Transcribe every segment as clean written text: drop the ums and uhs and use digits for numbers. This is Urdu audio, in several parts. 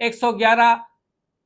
111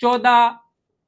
14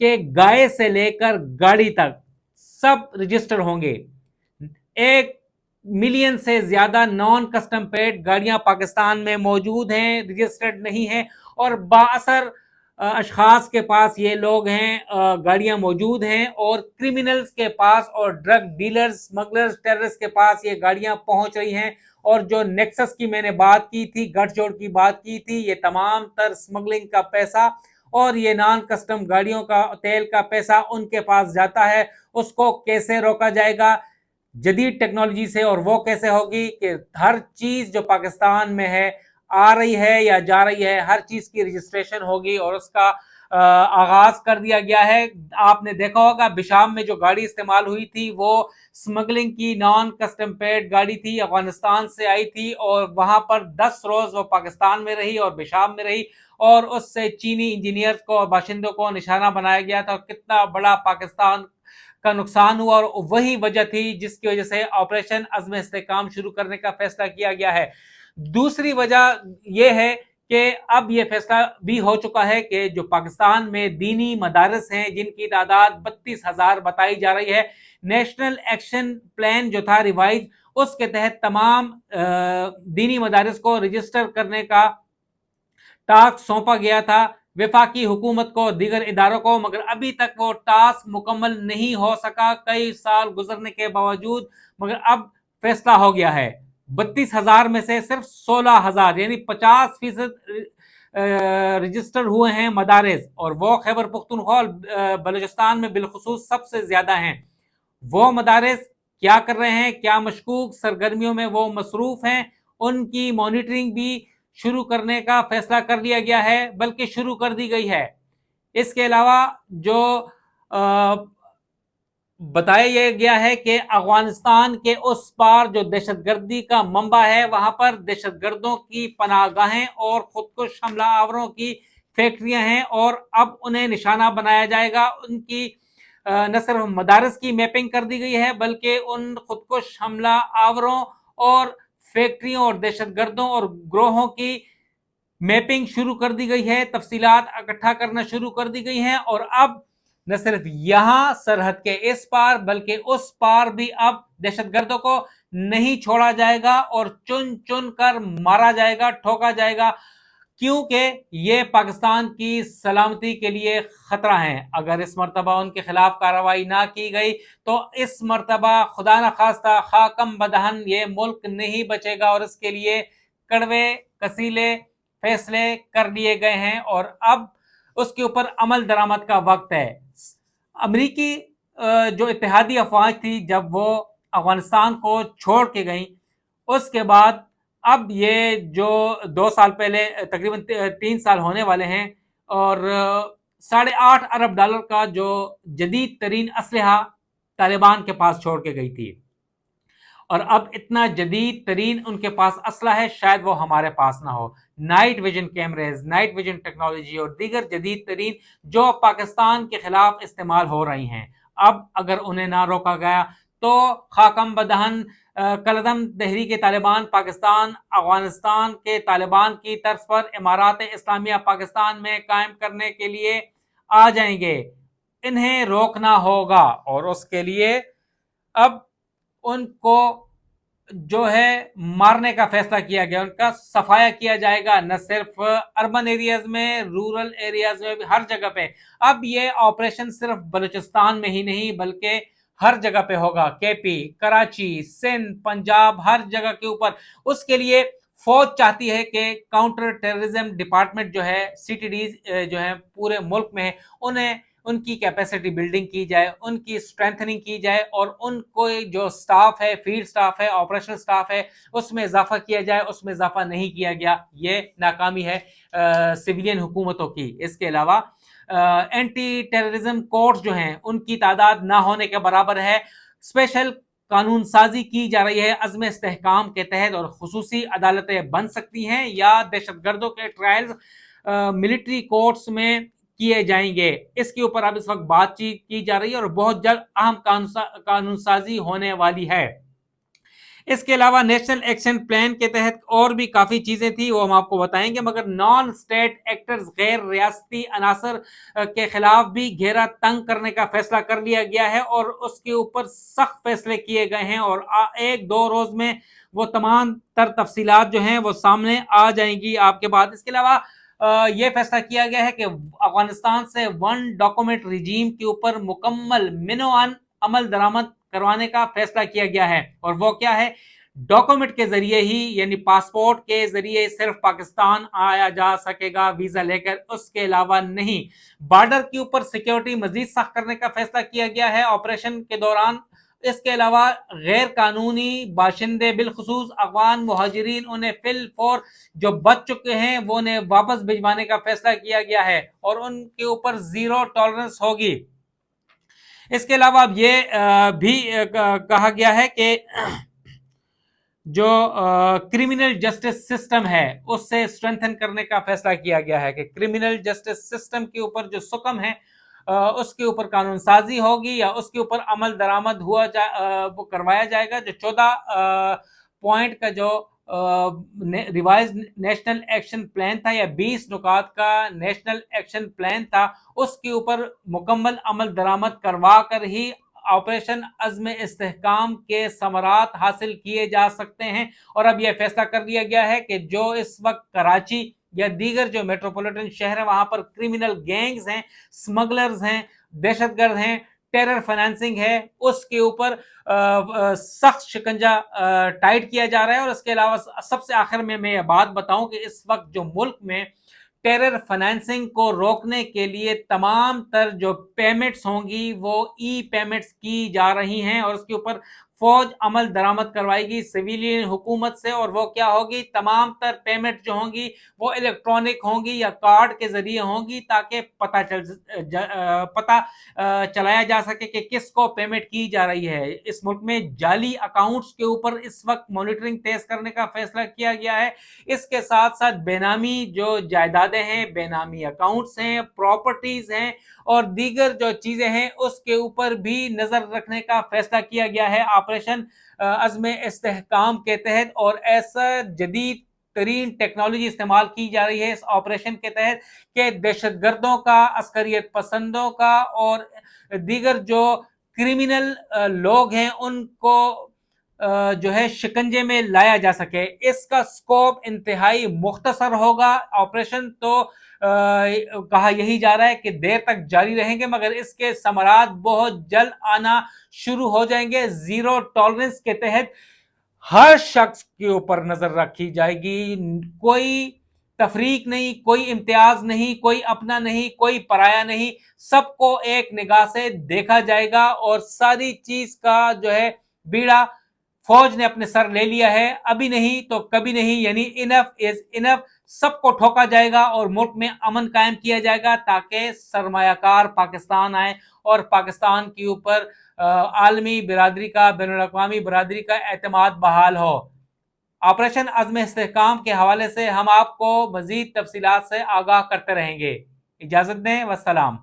کہ گائے سے لے کر گاڑی تک سب رجسٹر ہوں گے. 1 ملین سے زیادہ نان کسٹم پیڈ گاڑیاں پاکستان میں موجود ہیں، رجسٹرڈ نہیں ہیں، اور بااثر اشخاص کے پاس یہ لوگ ہیں، گاڑیاں موجود ہیں، اور کرمنلز کے پاس اور ڈرگ ڈیلرز، اسمگلرز، ٹیررسٹ کے پاس یہ گاڑیاں پہنچ رہی ہیں. اور جو نیکسس کی میں نے بات کی تھی، گٹھ جوڑ کی بات کی تھی، یہ تمام تر اسمگلنگ کا پیسہ اور یہ نان کسٹم گاڑیوں کا تیل کا پیسہ ان کے پاس جاتا ہے. اس کو کیسے روکا جائے گا جدید ٹیکنالوجی سے؟ اور وہ کیسے ہوگی کہ ہر چیز جو پاکستان میں ہے، آ رہی ہے یا جا رہی ہے، ہر چیز کی رجسٹریشن ہوگی اور اس کا آغاز کر دیا گیا ہے. آپ نے دیکھا ہوگا بشام میں جو گاڑی استعمال ہوئی تھی وہ سمگلنگ کی نان کسٹم پیڈ گاڑی تھی، افغانستان سے آئی تھی، اور وہاں پر 10 روز وہ پاکستان میں رہی اور بشام میں رہی، اور اس سے چینی انجینئرز کو اور باشندوں کو نشانہ بنایا گیا تھا. اور کتنا بڑا پاکستان کا نقصان ہوا، اور وہی وجہ تھی جس کی وجہ سے آپریشن عزم استحکام شروع کرنے کا فیصلہ کیا گیا ہے. دوسری وجہ یہ ہے کہ اب یہ فیصلہ بھی ہو چکا ہے کہ جو پاکستان میں دینی مدارس ہیں جن کی تعداد 32,000 بتائی جا رہی ہے، نیشنل ایکشن پلان جو تھا ریوائز، اس کے تحت تمام دینی مدارس کو رجسٹر کرنے کا ٹاسک سونپا گیا تھا وفاقی حکومت کو، دیگر اداروں کو، مگر ابھی تک وہ ٹاسک مکمل نہیں ہو سکا کئی سال گزرنے کے باوجود. مگر اب فیصلہ ہو گیا ہے. 32,000 میں سے صرف 16,000 یعنی 50% رجسٹر ہوئے ہیں مدارس، اور وہ خیبر پختونخوا بلوچستان میں بالخصوص سب سے زیادہ ہیں. وہ مدارس کیا کر رہے ہیں، کیا مشکوک سرگرمیوں میں وہ مصروف ہیں، ان کی مانیٹرنگ بھی شروع کرنے کا فیصلہ کر لیا گیا ہے، بلکہ شروع کر دی گئی ہے. اس کے علاوہ جو بتایا گیا ہے کہ افغانستان کے اس پار جو دہشت گردی کا منبع ہے، وہاں پر دہشت گردوں کی پناہ گاہیں اور خودکش حملہ آوروں کی فیکٹریاں ہیں، اور اب انہیں نشانہ بنایا جائے گا. ان کی نہ صرف مدارس کی میپنگ کر دی گئی ہے، بلکہ ان خودکش حملہ آوروں اور فیکٹریوں اور دہشت گردوں اور گروہوں کی میپنگ شروع کر دی گئی ہے، تفصیلات اکٹھا کرنا شروع کر دی گئی ہیں. اور اب نہ صرف یہاں سرحد کے اس پار بلکہ اس پار بھی اب دہشت گردوں کو نہیں چھوڑا جائے گا اور چن چن کر مارا جائے گا، ٹھوکا جائے گا، کیونکہ یہ پاکستان کی سلامتی کے لیے خطرہ ہیں. اگر اس مرتبہ ان کے خلاف کارروائی نہ کی گئی تو اس مرتبہ خدا نخواستہ خاکم بدہن یہ ملک نہیں بچے گا، اور اس کے لیے کڑوے کسیلے فیصلے کر لیے گئے ہیں، اور اب اس کے اوپر عمل درآمد کا وقت ہے. امریکی جو اتحادی افواج تھی جب وہ افغانستان کو چھوڑ کے گئیں، اس کے بعد اب یہ جو 2 سال پہلے تقریباً 3 سال ہونے والے ہیں، اور $8.5 ارب کا جو جدید ترین اسلحہ طالبان کے پاس چھوڑ کے گئی تھی. اور اب اتنا جدید ترین ان کے پاس اسلحہ ہے، شاید وہ ہمارے پاس نہ ہو. Night vision cameras, night vision technology اور دیگر جدید ترین جو پاکستان کے خلاف استعمال ہو رہی ہیں، اب اگر انہیں نہ روکا گیا تو خاکم بدہن کالعدم تحریک طالبان پاکستان افغانستان کے طالبان کی طرز پر امارات اسلامیہ پاکستان میں قائم کرنے کے لیے آ جائیں گے. انہیں روکنا ہوگا، اور اس کے لیے اب ان کو جو ہے مارنے کا فیصلہ کیا گیا، ان کا صفایا کیا جائے گا، نہ صرف اربن ایریاز میں، رورل ایریاز میں بھی، ہر جگہ پہ. اب یہ آپریشن صرف بلوچستان میں ہی نہیں بلکہ ہر جگہ پہ ہوگا، کے پی، کراچی، سندھ، پنجاب، ہر جگہ کے اوپر. اس کے لیے فوج چاہتی ہے کہ کاؤنٹر ٹیررزم ڈپارٹمنٹ جو ہے، سی ٹی ڈیز جو ہے پورے ملک میں، انہیں ان کی کیپیسٹی بلڈنگ کی جائے، ان کی اسٹرینتھننگ کی جائے، اور ان کو جو سٹاف ہے، فیلڈ سٹاف ہے، آپریشنل سٹاف ہے، اس میں اضافہ کیا جائے. اس میں اضافہ نہیں کیا گیا، یہ ناکامی ہے سویلین حکومتوں کی. اس کے علاوہ اینٹی ٹیررزم کورٹس جو ہیں ان کی تعداد نہ ہونے کے برابر ہے. اسپیشل قانون سازی کی جا رہی ہے عزم استحکام کے تحت، اور خصوصی عدالتیں بن سکتی ہیں یا دہشت گردوں کے ٹرائلز ملٹری کورٹس میں کیے جائیں گے. اس کے اوپر اب اس وقت بات چیت کی جا رہی ہے، اور بہت جلد اہم قانون سازی ہونے والی ہے. اس کے علاوہ نیشنل ایکشن پلان کے تحت اور بھی کافی چیزیں تھی، وہ ہم آپ کو بتائیں گے، مگر نان اسٹیٹ ایکٹرز غیر ریاستی عناصر کے خلاف بھی گھیرا تنگ کرنے کا فیصلہ کر لیا گیا ہے اور اس کے اوپر سخت فیصلے کیے گئے ہیں، اور ایک دو روز میں وہ تمام تر تفصیلات جو ہیں وہ سامنے آ جائیں گی آپ کے بعد۔ اس کے علاوہ یہ فیصلہ کیا گیا ہے کہ افغانستان سے ون ڈاکومنٹ رجیم کے اوپر مکمل منوان عمل درآمد کروانے کا فیصلہ کیا گیا ہے، اور وہ کیا ہے؟ ڈاکومنٹ کے ذریعے ہی، یعنی پاسپورٹ کے ذریعے صرف پاکستان آیا جا سکے گا ویزا لے کر، اس کے علاوہ نہیں۔ بارڈر کے اوپر سیکیورٹی مزید سخت کرنے کا فیصلہ کیا گیا ہے آپریشن کے دوران۔ اس کے علاوہ غیر قانونی باشندے بالخصوص افغان مہاجرین انہیں فی الفور جو بچ چکے ہیں وہ انہیں واپس بھجوانے کا فیصلہ کیا گیا ہے، اور ان کے اوپر زیرو ٹالرنس ہوگی۔ اس کے علاوہ اب یہ بھی کہا گیا ہے کہ جو کرمنل جسٹس سسٹم ہے اس سے اسٹرینتھن کرنے کا فیصلہ کیا گیا ہے، کہ کرمنل جسٹس سسٹم کے اوپر جو سکم ہے اس کے اوپر قانون سازی ہوگی یا اس کے اوپر عمل درآمد وہ کروایا جائے گا۔ جو 14 پوائنٹ کا جو ریوائز نیشنل ایکشن پلان تھا، یا 20 نکات کا نیشنل ایکشن پلان تھا، اس کے اوپر مکمل عمل درآمد کروا کر ہی آپریشن عزم استحکام کے ثمرات حاصل کیے جا سکتے ہیں۔ اور اب یہ فیصلہ کر لیا گیا ہے کہ جو اس وقت کراچی یا دیگر جو میٹروپولیٹن شہر ہیں وہاں پر کرمنل گینگز ہیں، سمگلرز ہیں، دہشت گرد ہیں، ٹیرر فائنانسنگ ہے، اس کے اوپر سخت شکنجہ ٹائٹ کیا جا رہا ہے۔ اور اس کے علاوہ سب سے آخر میں یہ بات بتاؤں کہ اس وقت جو ملک میں ٹیرر فائنانسنگ کو روکنے کے لیے تمام تر جو پیمنٹس ہوں گی وہ ای پیمنٹس کی جا رہی ہیں، اور اس کے اوپر فوج عمل درآمد کروائے گی سویلین حکومت سے، اور وہ کیا ہوگی؟ تمام تر پیمنٹ جو ہوں گی وہ الیکٹرانک ہوں گی یا کارڈ کے ذریعے ہوں گی، تاکہ پتہ چلایا جا سکے کہ کس کو پیمنٹ کی جا رہی ہے۔ اس ملک میں جعلی اکاؤنٹس کے اوپر اس وقت مانیٹرنگ تیز کرنے کا فیصلہ کیا گیا ہے۔ اس کے ساتھ ساتھ بے نامی جو جائیدادیں ہیں، بے نامی اکاؤنٹس ہیں، پراپرٹیز ہیں، اور دیگر جو چیزیں ہیں اس کے اوپر بھی نظر رکھنے کا فیصلہ کیا گیا ہے آپریشن عزم استحکام کے تحت۔ اور ایسا جدید ترین ٹیکنالوجی استعمال کی جا رہی ہے اس آپریشن کے تحت کہ دہشت گردوں کا، عسکریت پسندوں کا اور دیگر جو کرمنل لوگ ہیں ان کو جو ہے شکنجے میں لایا جا سکے۔ اس کا سکوپ انتہائی مختصر ہوگا۔ آپریشن تو کہا یہی جا رہا ہے کہ دیر تک جاری رہیں گے، مگر اس کے ثمرات بہت جلد آنا شروع ہو جائیں گے۔ زیرو ٹالرنس کے تحت ہر شخص کے اوپر نظر رکھی جائے گی، کوئی تفریق نہیں، کوئی امتیاز نہیں، کوئی اپنا نہیں، کوئی پرایا نہیں، سب کو ایک نگاہ سے دیکھا جائے گا، اور ساری چیز کا جو ہے بیڑا فوج نے اپنے سر لے لیا ہے۔ ابھی نہیں تو کبھی نہیں، یعنی انف از انف، سب کو ٹھوکا جائے گا اور ملک میں امن قائم کیا جائے گا، تاکہ سرمایہ کار پاکستان آئے اور پاکستان کے اوپر عالمی برادری کا، بین الاقوامی برادری کا اعتماد بحال ہو۔ آپریشن عزم استحکام کے حوالے سے ہم آپ کو مزید تفصیلات سے آگاہ کرتے رہیں گے۔ اجازت دیں، والسلام۔